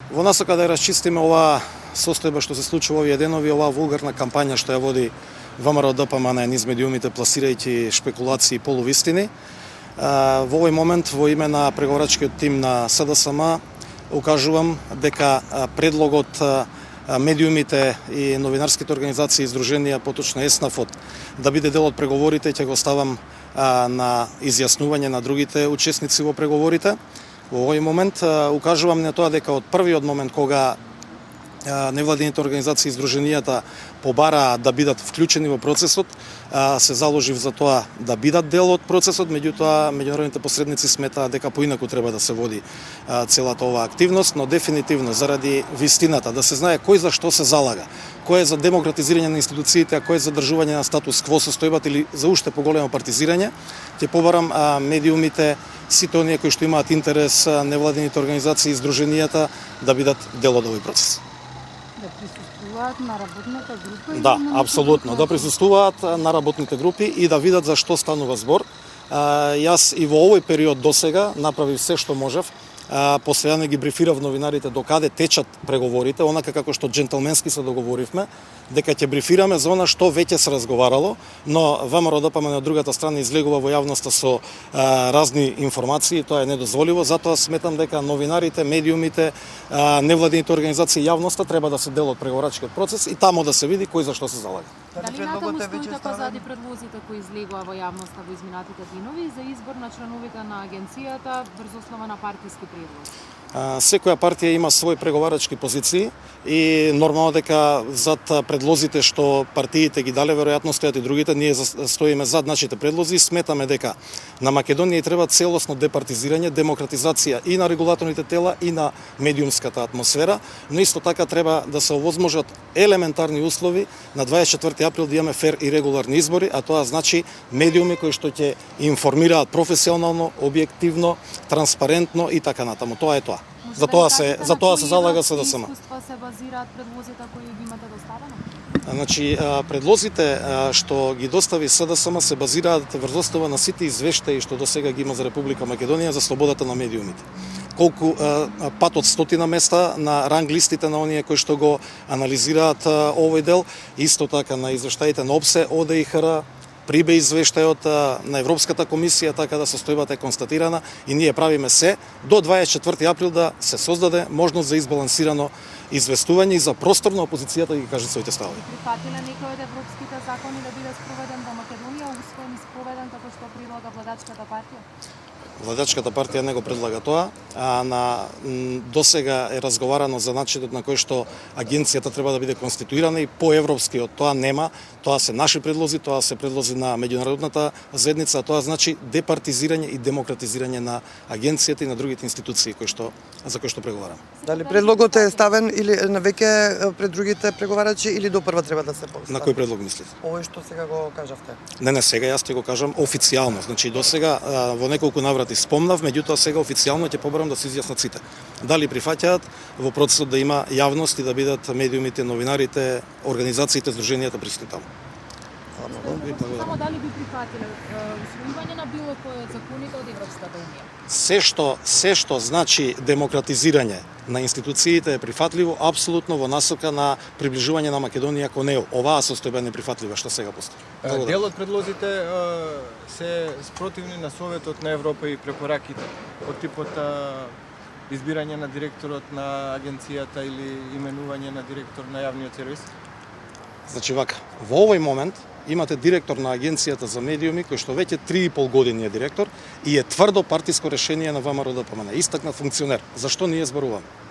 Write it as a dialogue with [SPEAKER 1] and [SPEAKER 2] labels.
[SPEAKER 1] Во насока да расчистиме оваа состојба што се случува овие денови, оваа вулгарна кампања што ја води ВМРО ДПМН низ медиумите пласирајќи шпекулации и полувистини. Во овој момент во име на преговарачкиот тим на СДСМ укажувам дека предлогот медиумите и новинарските организации и издруженија, поточно ЕСНАФОД, да биде дел од преговорите, ќе го ставам на изјаснување на другите учесници во преговорите. Во овој момент укажувам на тоа дека од првиот момент кога невладините организации и издруженијата побараа да бидат вклучени во процесот, се заложив за тоа да бидат дел од процесот, меѓутоа меѓународните посредници сметаа дека поинаку треба да се води целата оваа активност, но дефинитивно заради вистината, да се знае кој за што се залага, кој е за демократизирање на институциите, а кој е за држување на статус кво состојбата или за уште поголемо партизирање, ќе побарам медиумите, сите оние кои што имаат интерес, невладините организации и издруженијата да бидат дел од овој процес.
[SPEAKER 2] Да присуствуваат на работната група?
[SPEAKER 1] Да, апсолутно, да присуствуваат на работните групи и да видат за што станува збор. Јас и во овој период досега направив се што можев. Постојано ги брифирав новинарите докаде течат преговорите, онака како што джентълменски се договоривме, дека ќе брифираме за она што веќе се разговарало, но ВМРО ДПМН од другата страна излегува во јавноста со разни информации, тоа е недозволиво, затоа сметам дека новинарите, медиумите, невладините организации и јавноста треба да се дел од преговорачкиот процес и тамо да се види кој за што се залага.
[SPEAKER 2] Дали натаму стоите позади предлозите кои излегува во јавноста во изминатите денови за избор на членовите на агенцијата врз основа на партиски предлози?
[SPEAKER 1] Секоја партија има свој преговарачки позиции и нормално дека зад предлозите што партиите ги дале веројатно стојат и другите, ние стоиме зад нашите предлози и сметаме дека на Македонија треба целосно департизирање, демократизација и на регулаторните тела и на медиумската атмосфера, но исто така треба да се овозможат елементарни услови на 24 април да имаме фер и регуларни избори, а тоа значи медиуми кои што ќе информираат професионално, објективно, транспарентно и така натаму. Тоа е тоа. За тоа се залага СДСМ.
[SPEAKER 2] Искуства се базираат предлозите кои ги имате доставено?
[SPEAKER 1] Значи, предлозите што ги достави СДСМ се базираат врз основа на сите извештаи што досега ги има за Република Македонија за слободата на медиумите. Колку пат од 100 места на ранг листите на оние кои што го анализираат овој дел, исто така на извештаите на ОПСЕ, ОДИХР, прибе извештајот на Европската комисија, така да состојбата е констатирана и ние правиме се до 24 април да се создаде можност за избалансирано известување и за простор на опозицијата да ги каже своите ставови.
[SPEAKER 2] Прифатиле некои од европските закони да биде спроведен во Македонија, усвоен и спроведен како што предлага владачката партија?
[SPEAKER 1] Владачката партија не го предлага тоа, досега е разговарано за начинот на кој што агенцијата треба да биде конституирана и по европскиот тоа нема, тоа се наши предлози, тоа се предлози на меѓународната заедница, тоа значи департизирање и демократизирање на агенцијата и на другите институции за кои што преговараме.
[SPEAKER 3] Дали предлогот е ставен или на веќе пред другите преговарачи или допрва треба да се постави?
[SPEAKER 1] На кој предлог мислите?
[SPEAKER 3] Овој што сега го кажавте.
[SPEAKER 1] Не, сега јас ќе го кажам официјално. Значи досега во неколку наврати спомнав, меѓутоа сега официјално ќе побарам да се изјаснат сите. Дали прифаќаат во процесот да има јавност и да бидат медиумите, новинарите, организациите, здруженијата присутни таму.
[SPEAKER 2] Само дали би прифатиле усвојување на било кој од законите од Европската унија?
[SPEAKER 1] Се што значи демократизирање на институциите е прифатливо апсолутно во насока на приближување на Македонија кон ЕУ. Оваа состојба е неприфатлива што сега постои.
[SPEAKER 4] Дел од предлозите се спротивни на Советот на Европа и препораките од типот избирање на директорот на агенцијата или именување на директор на јавниот сервис?
[SPEAKER 1] Значи вака, во овој момент имате директор на агенцијата за медиуми кој што веќе 3,5 години е директор и е тврдо партиско решение на ВМРО ДПМН, истакнат функционер. Зашто ние зборуваме?